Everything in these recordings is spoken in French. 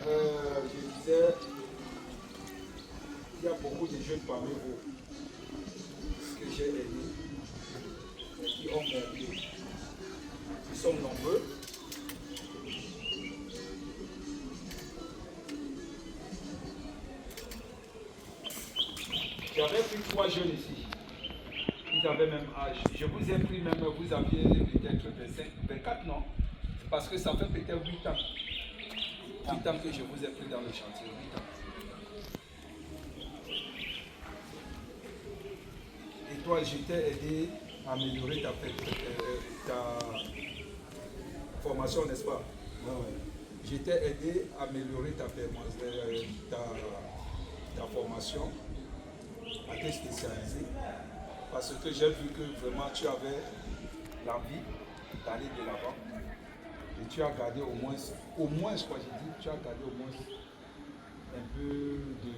Je disais, il y a beaucoup de jeunes parmi vous que j'ai aidés et qui ont monté. Ils sont nombreux. J'avais pris 3 jeunes ici. Ils avaient même âge. Je vous ai pris même, vous aviez peut-être 25, 24, non? Parce que ça fait peut-être 8 ans. 8 ans que je vous ai pris dans le chantier. 8 ans. Et toi, je t'ai aidé à améliorer ta formation, n'est-ce pas? Je t'ai aidé à améliorer ta formation, à te spécialiser. Parce que j'ai vu que vraiment tu avais l'envie d'aller de l'avant. Et tu as gardé au moins, je crois, j'ai dit, tu as gardé au moins un peu du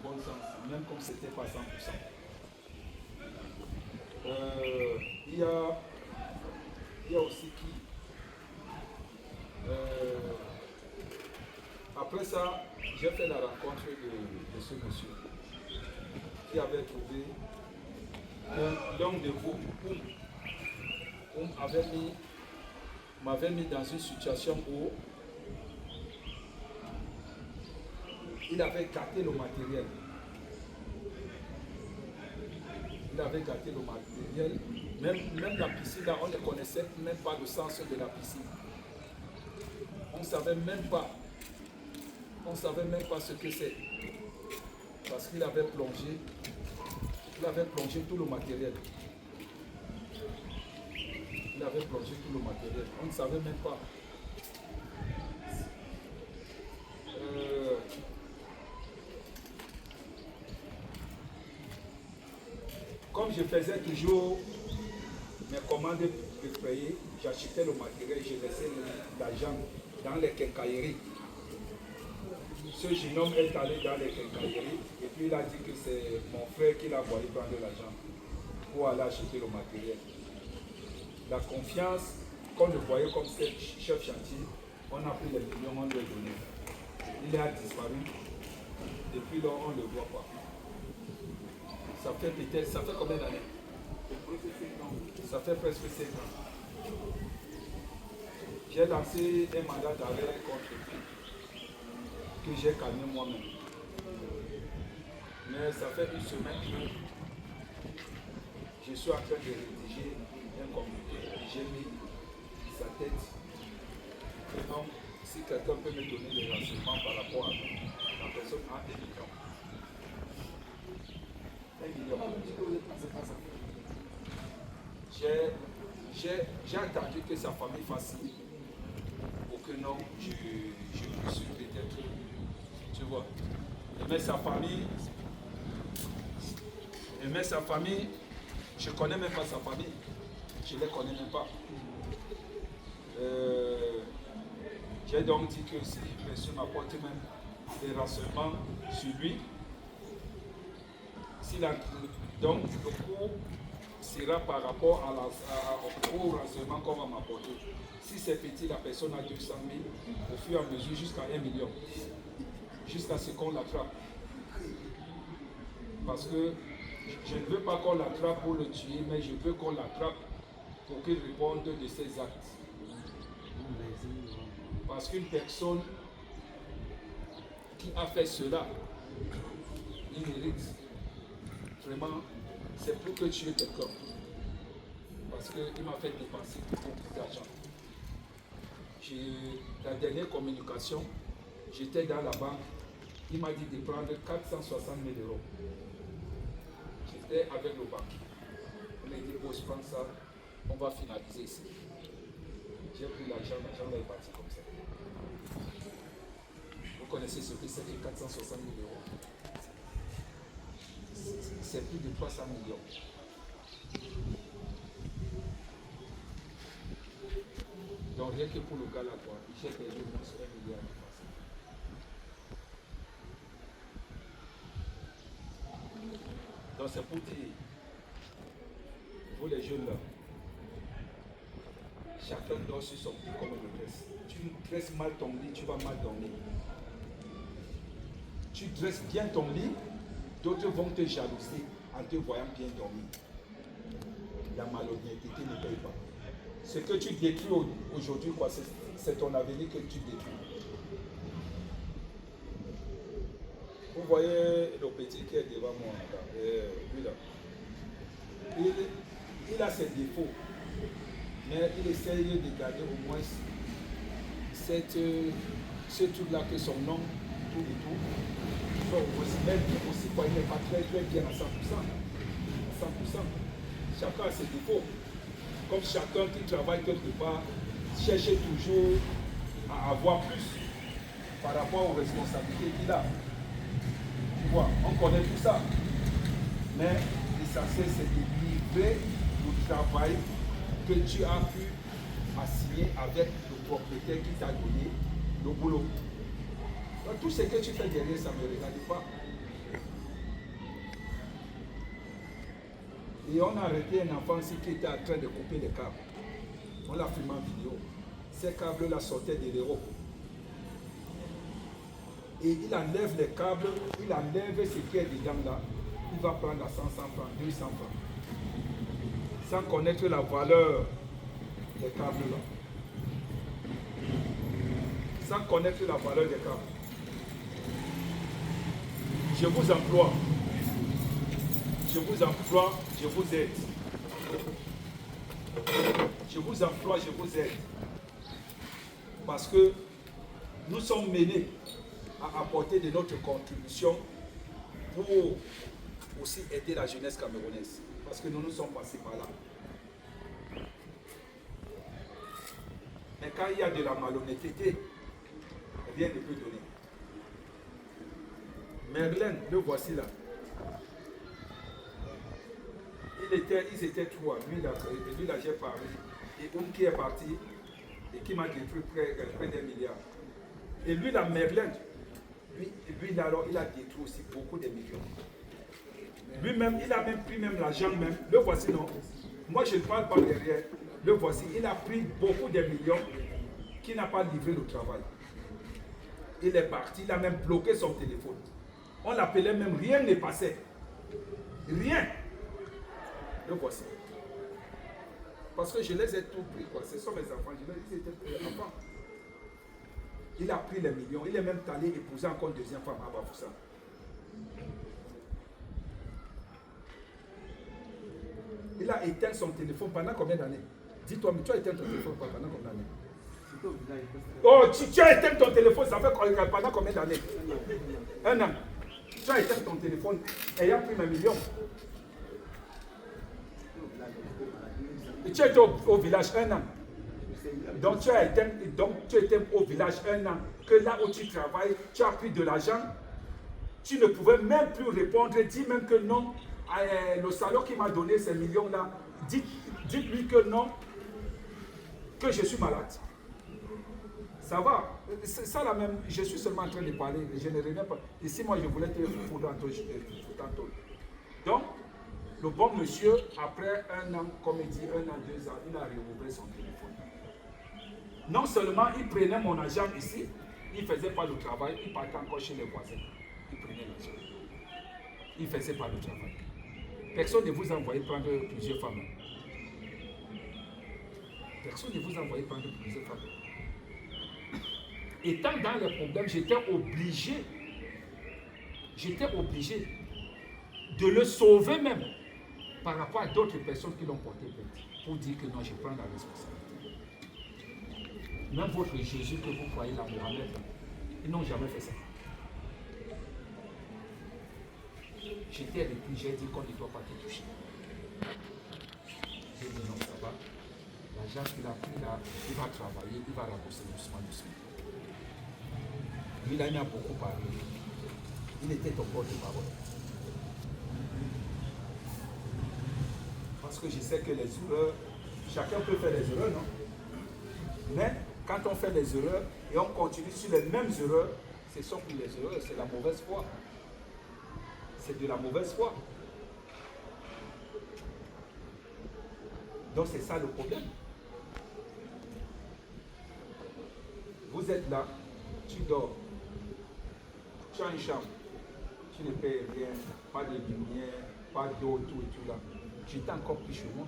bon sens, même comme c'était pas 100%. Il y a aussi qui, après ça, j'ai fait la rencontre de ce monsieur qui avait trouvé l'homme de vous, m'avait mis dans une situation où il avait gâté le matériel. Même la piscine, là, on ne connaissait même pas le sens de la piscine. On ne savait même pas ce que c'est. Parce qu'il avait plongé tout le matériel. On ne savait même pas. Comme je faisais toujours mes commandes préférées, j'achetais le matériel, je laissais l'argent dans les quincailleries. Ce jeune homme est allé dans les quincailleries et puis il a dit que c'est mon frère qui l'a envoyé prendre l'argent pour aller acheter le matériel. La confiance qu'on le voyait comme chef chantier, on a pris les millions, on lui a donné. Il a disparu. Depuis là, on ne le voit pas. Ça fait combien d'années? Ça fait presque 5 ans. J'ai lancé un mandat d'arrêt contre lui, que j'ai calmé moi-même. Mais ça fait une semaine que je suis en train de rédiger un communiqué. J'ai mis sa tête. Et donc, si quelqu'un peut me donner des renseignements par rapport à la personne a 1 million. 1 million. J'ai attendu que sa famille fasse signe pour que non, je puisse peut-être, tu vois. Mais sa famille, je ne connais même pas sa famille. Je ne les connais même pas. J'ai donc dit que si monsieur m'apporte même des renseignements sur lui, donc le cours sera par rapport au renseignement qu'on va m'apporter. Si c'est petit, la personne a 200 000, au fur et à mesure jusqu'à 1 million, jusqu'à ce qu'on l'attrape. Parce que je ne veux pas qu'on l'attrape pour le tuer, mais je veux qu'on l'attrape pour qu'il réponde de ses actes. Parce qu'une personne qui a fait cela, il mérite. Vraiment, c'est pour que tuer quelqu'un. Parce qu'il m'a fait dépenser beaucoup d'argent. La dernière communication, j'étais dans la banque, il m'a dit de prendre 460 000 euros. J'étais avec le banquier. On m'a dit, bon, je prends ça, on va finaliser ici. J'ai pris l'argent est parti comme ça. Vous connaissez ce que c'est que 460 000 euros? C'est plus de 300 millions. Donc rien que pour le gars là, j'ai perdu au moins 1 milliard de francs. Donc c'est pour dire, vous les jeunes là, Chacun dort sur son lit comme on le dresse. Tu dresses mal ton lit, tu vas mal dormir. Tu dresses bien ton lit, d'autres vont te jalouser en te voyant bien dormir. La malhonnêteté ne paye pas. Ce que tu détruis aujourd'hui, c'est ton avenir que tu détruis. Vous voyez le petit qui est devant moi, lui là. Il a ses défauts, mais il essaye de garder au moins ce truc-là que son nom, tout et tout. Même aussi, quoi, il n'est pas très bien à 100%. À 100%. Chacun a ses défauts. Comme chacun qui travaille quelque part, cherche toujours à avoir plus par rapport aux responsabilités qu'il a. Tu vois, on connaît tout ça. Mais l'essentiel, c'est de livrer le travail que tu as pu assigner avec le propriétaire qui t'a donné le boulot. Donc, tout ce que tu fais derrière, ça ne me regarde pas. Et on a arrêté un enfant ici qui était en train de couper les câbles. On l'a filmé en vidéo. Ces câbles-là sortaient de l'Europe. Et il enlève les câbles, il enlève ce qui est dedans là. Il va prendre à 100 francs, 200 francs. Sans connaître la valeur des câbles là. Sans connaître la valeur des câbles. Je vous emploie. Je vous emploie, je vous aide. Je vous emploie, je vous aide. Parce que nous sommes menés à apporter de notre contribution pour aussi aider la jeunesse camerounaise. Parce que nous sommes passés par là. Mais quand il y a de la malhonnêteté, rien ne peut donner. Merlin, le voici là. Ils étaient trois. Lui là, j'ai parlé. Et un qui est parti et qui m'a détruit près d'un milliard. Et lui là, Merlin, lui là, alors, il a détruit aussi beaucoup de millions. Lui-même, il a même pris même l'argent même. Le voici, non. Moi, je ne parle pas derrière. Le voici, il a pris beaucoup de millions qui n'a pas livré le travail. Il est parti, il a même bloqué son téléphone. On l'appelait même, rien ne passait. Rien. Le voici. Parce que je les ai tout pris, quoi. Ce sont mes enfants, ils étaient enfants. Il a pris les millions, il est même allé épouser encore une deuxième femme à Bafoussa. Il a éteint son téléphone pendant combien d'années? Dis-toi, mais tu as éteint ton téléphone pendant combien d'années? Oh, tu as éteint ton téléphone, ça fait pendant combien d'années? Un an. Tu as éteint ton téléphone ayant pris mes millions. Et tu étais au village un an. Donc tu étais au village un an. Que là où tu travailles, tu as pris de l'argent. Tu ne pouvais même plus répondre. Dis même que non. Le salaud qui m'a donné ces millions-là, dites-lui que non, que je suis malade. Ça va. Ça là même, je suis seulement en train de parler. Je ne reviens pas. Ici, moi, je voulais te foutre tantôt. Donc, le bon monsieur, après un an, comme il dit, 1 an, 2 ans, il a réouvert son téléphone. Non seulement il prenait mon argent ici, il ne faisait pas le travail, il partait encore chez les voisins. Il prenait l'argent. Il ne faisait pas le travail. Personne ne vous a envoyé prendre plusieurs femmes. Personne ne vous a envoyé prendre plusieurs femmes. Étant dans les problèmes, j'étais obligé de le sauver même par rapport à d'autres personnes qui l'ont porté plainte pour dire que non, je prends la responsabilité. Même votre Jésus que vous croyez là, Mohamed, ils n'ont jamais fait ça. J'étais avec lui, j'ai dit qu'on ne doit pas te toucher. J'ai dit non, ça va. L'argent qu'il a pris là, il va travailler, il va rembourser doucement. Lui là, il a beaucoup parlé. Il était au bord de parole. Parce que je sais que les erreurs, chacun peut faire des erreurs, non? Mais quand on fait des erreurs et on continue sur les mêmes erreurs, ce sont plus les erreurs, c'est la mauvaise foi. C'est de la mauvaise foi. Donc c'est ça le problème. Vous êtes là, tu dors, tu as une chambre, tu ne payes rien, pas de lumière, pas d'eau, tout et tout là. J'étais encore plus chez moi.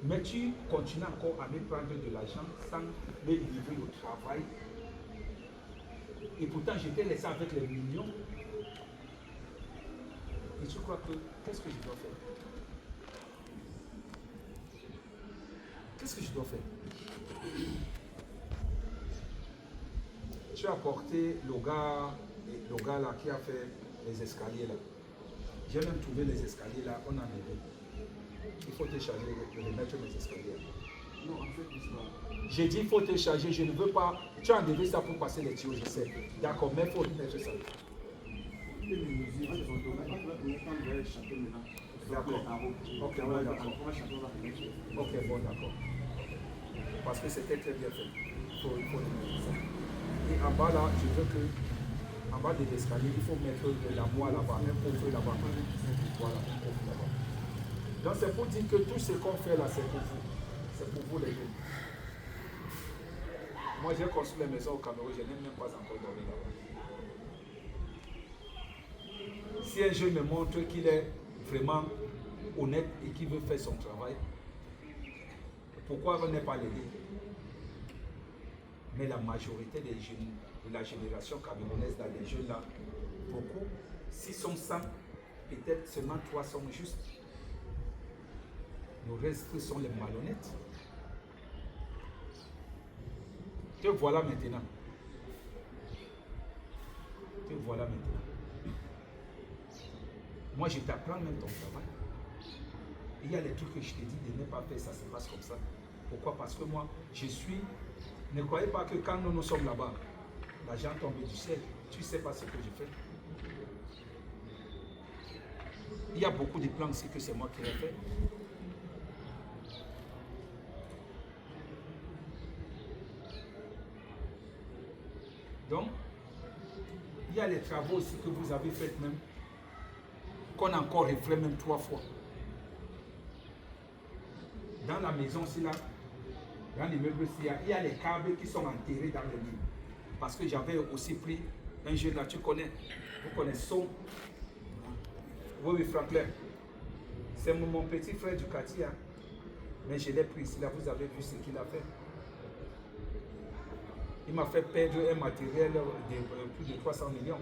Mais tu continues encore à me prendre de l'argent sans me livrer au travail. Et pourtant, j'étais laissé avec les millions. Et tu crois que, qu'est-ce que je dois faire? Qu'est-ce que je dois faire? Tu as apporté le gars là qui a fait les escaliers là. J'ai même trouvé les escaliers là, on a enlevé. Il faut te charger de remettre les escaliers. Non, en fait, c'est J'ai dit il faut te charger, je ne veux pas. Tu as enlevé ça pour passer les tuyaux, je sais. D'accord, mais il faut remettre ça. les mesures, elles sont données. Quand vous allez chanter maintenant, D'accord. Ok, bon, d'accord. Ok, bon, d'accord. Parce que c'était très bien fait. Il faut remettre ça. Et en bas là, je veux que, en bas de l'escalier, il faut mettre de la moelle là-bas, un pauvre là-bas. Voilà, un pauvre là-bas. Donc c'est pour dire que tout ce qu'on fait là, c'est pour vous. C'est pour vous les jeunes. Moi j'ai construit les maisons au Cameroun, je n'ai même pas encore dormi là-bas. Si un jeune me montre qu'il est vraiment honnête et qu'il veut faire son travail, pourquoi on n'est pas l'aider? Mais la majorité des jeunes, de la génération camerounaise, dans les jeunes là, beaucoup, s'ils sont 100, peut-être seulement 3 sont justes. Le reste sont les malhonnêtes. Te voilà maintenant. Te voilà maintenant. Moi, je t'apprends même ton travail. Il y a des trucs que je te dis de ne pas faire, ça se passe comme ça. Pourquoi? Parce que moi, je suis... Ne croyez pas que quand nous sommes là-bas, l'argent tombe du ciel. Tu ne sais pas ce que je fais. Il y a beaucoup de plans ici que c'est moi qui l'ai fait. Donc, il y a les travaux aussi que vous avez faits même, qu'on a encore refait même 3 fois. Dans la maison aussi là, dans l'immeuble aussi, il y a les câbles qui sont enterrés dans le lit. Parce que j'avais aussi pris un jeune là, tu connais, vous connaissez son. Oui, Franklin. C'est mon petit frère du quartier. Hein. Mais je l'ai pris ici là, vous avez vu ce qu'il a fait. Il m'a fait perdre un matériel de plus de 300 millions.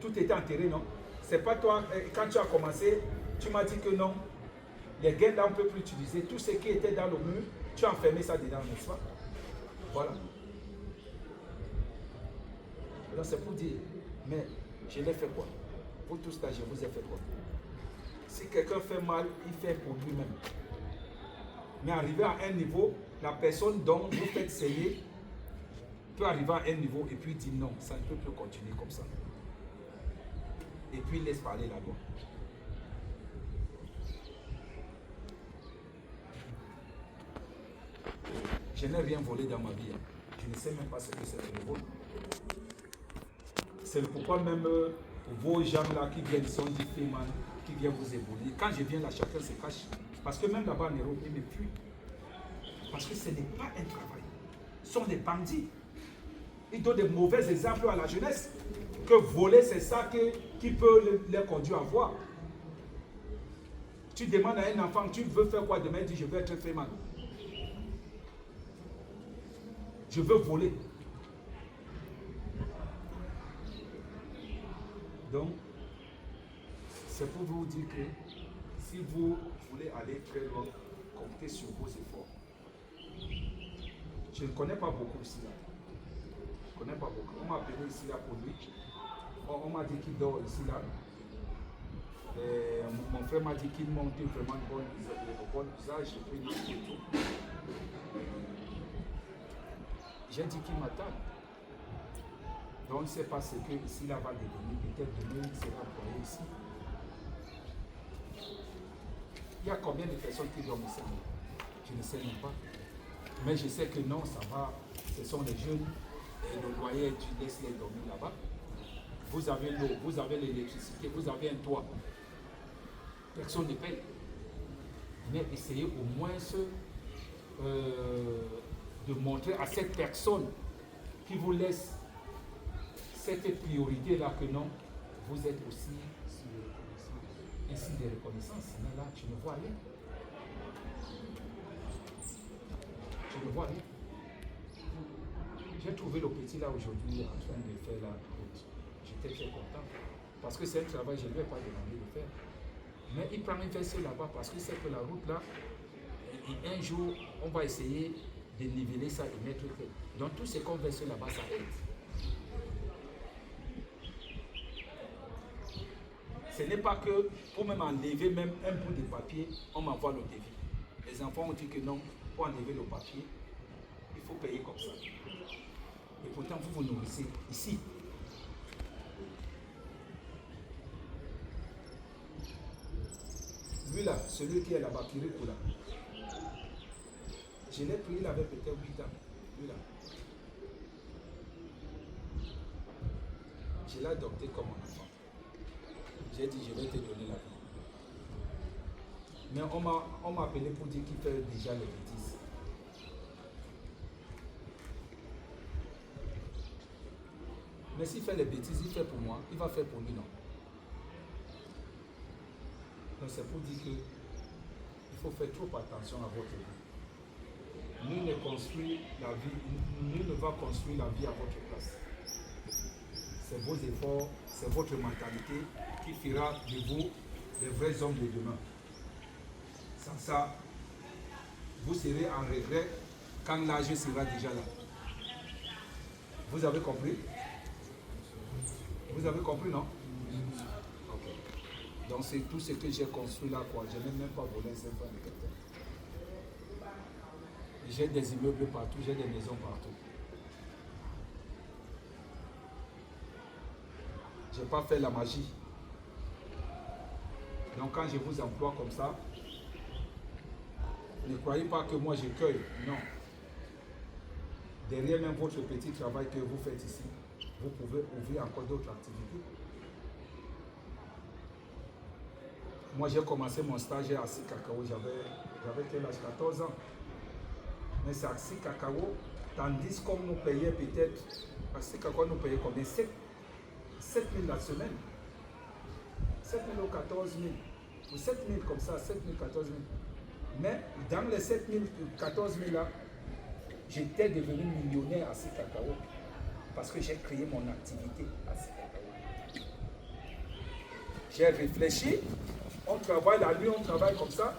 Tout était enterré, non? C'est pas toi, quand tu as commencé, tu m'as dit que non. Les gains là, on ne peut plus utiliser. Tout ce qui était dans le mur, tu as enfermé ça dedans, n'est-ce pas? Voilà. Donc c'est pour dire, mais je l'ai fait quoi? Pour tout ça, je vous ai fait quoi? Si quelqu'un fait mal, il fait pour lui-même. Mais arrivé à un niveau, la personne dont vous faites saigner peut arriver à un niveau et puis dire non, ça ne peut plus continuer comme ça. Et puis laisse parler la loi. Je n'ai rien volé dans ma vie. Je ne sais même pas ce que c'est que le vol. C'est pourquoi même vos gens là qui viennent, sont des filles, qui viennent vous évoluer. Quand je viens là, chacun se cache. Parce que même là-bas en Europe, ils me fuient. Parce que ce n'est pas un travail. Ce sont des bandits. Ils donnent des mauvais exemples à la jeunesse. Que voler, c'est ça qui peut les conduire à voir. Tu demandes à un enfant, tu veux faire quoi demain? Il dit, je veux être féman. Je veux voler. Donc, c'est pour vous dire que si vous voulez aller très loin, comptez sur vos efforts. Je ne connais pas beaucoup ici là. Je ne connais pas beaucoup. On m'a appelé ici là pour lui. On m'a dit qu'il dort ici là. Et mon frère m'a dit qu'il monte vraiment de bon usage. J'ai pris une photo. J'ai dit qu'il m'attend. Donc on ne sait pas ce que ici là va devenir. Peut-être demain il sera employé ici. Il y a combien de personnes qui dorment ici? Je ne sais même pas. Mais je sais que non, ça va. Ce sont les jeunes. Et le loyer, tu laisses les dormir là-bas. Vous avez l'eau, vous avez l'électricité, vous avez un toit. Personne ne paye. Mais essayez au moins de montrer à cette personne qui vous laisse cette priorité-là que non, vous êtes aussi ainsi de reconnaissance. Mais là, tu ne vois rien. Tu ne vois rien. J'ai trouvé le petit là aujourd'hui en train de faire la route. J'étais très content. Parce que c'est un travail, je ne lui ai pas demandé de faire. Mais il prend une veste là-bas parce que c'est que la route là, et un jour, on va essayer de niveler ça et mettre le fait. Donc tout ce qu'on verse là-bas, ça aide. Ce n'est pas que pour même enlever même un bout de papier, on m'envoie le devis. Les enfants ont dit que non, pour enlever le papier, il faut payer comme ça. Et pourtant, vous vous nourrissez ici. Lui là, celui qui est là-bas, Kirikou là. Je l'ai pris, il avait peut-être 8 ans. Lui là. Je l'ai adopté comme mon enfant. J'ai dit, je vais te donner la vie. Mais on m'a appelé pour dire qu'il fait déjà les bêtises. Mais s'il fait les bêtises, il fait pour moi, il va faire pour lui, non. Donc c'est pour dire qu'il faut faire trop attention à votre vie. Nul ne construit la vie, nul ne va construire la vie à votre place. C'est vos efforts, c'est votre mentalité qui fera de vous les vrais hommes de demain. Sans ça, vous serez en regret quand l'âge sera déjà là. Vous avez compris? Vous avez compris, non? Ok. Donc c'est tout ce que j'ai construit là, quoi. Je n'ai même pas volé un franc de quelqu'un. J'ai des immeubles partout, j'ai des maisons partout. Je n'ai pas fait la magie. Donc quand je vous emploie comme ça, ne croyez pas que moi je cueille. Non. Derrière même votre petit travail que vous faites ici, vous pouvez ouvrir encore d'autres activités. Moi j'ai commencé mon stage à Assis Cacao, j'avais quel âge? 14 ans. Mais c'est Assis Cacao, tandis qu'on nous payait peut-être, Assis Cacao nous payait combien? 7 000 la semaine. 7 000 ou 14 000. Ou 7 000 comme ça, 7 000, 14 000. Mais dans les 7 000, 14 000 là, j'étais devenu millionnaire à Assis Cacao. Parce que j'ai créé mon activité à Assis Cacao. J'ai réfléchi, on travaille la nuit, on travaille comme ça.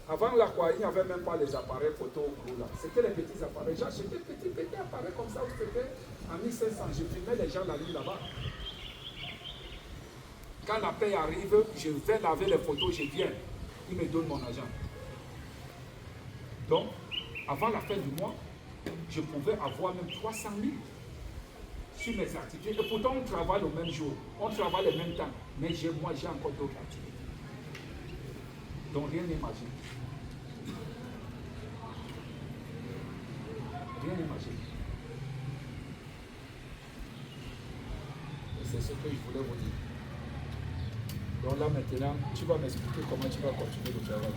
Avant là, quoi, il n'y avait même pas les appareils photo gros là. C'était les petits appareils. J'ai acheté des petits appareils comme ça où c'était à 1500. Je filmais les gens la nuit là-bas. Quand la paie arrive, je vais laver les photos, je viens. Il me donne mon argent. Donc, avant la fin du mois, je pouvais avoir même 300 000 sur mes activités. Et pourtant, on travaille le même jour, on travaille le même temps. Mais moi, j'ai encore d'autres activités. Donc, rien n'est magique. Rien n'est magique. Et c'est ce que je voulais vous dire. Donc là, maintenant, tu vas m'expliquer comment tu vas continuer le travail.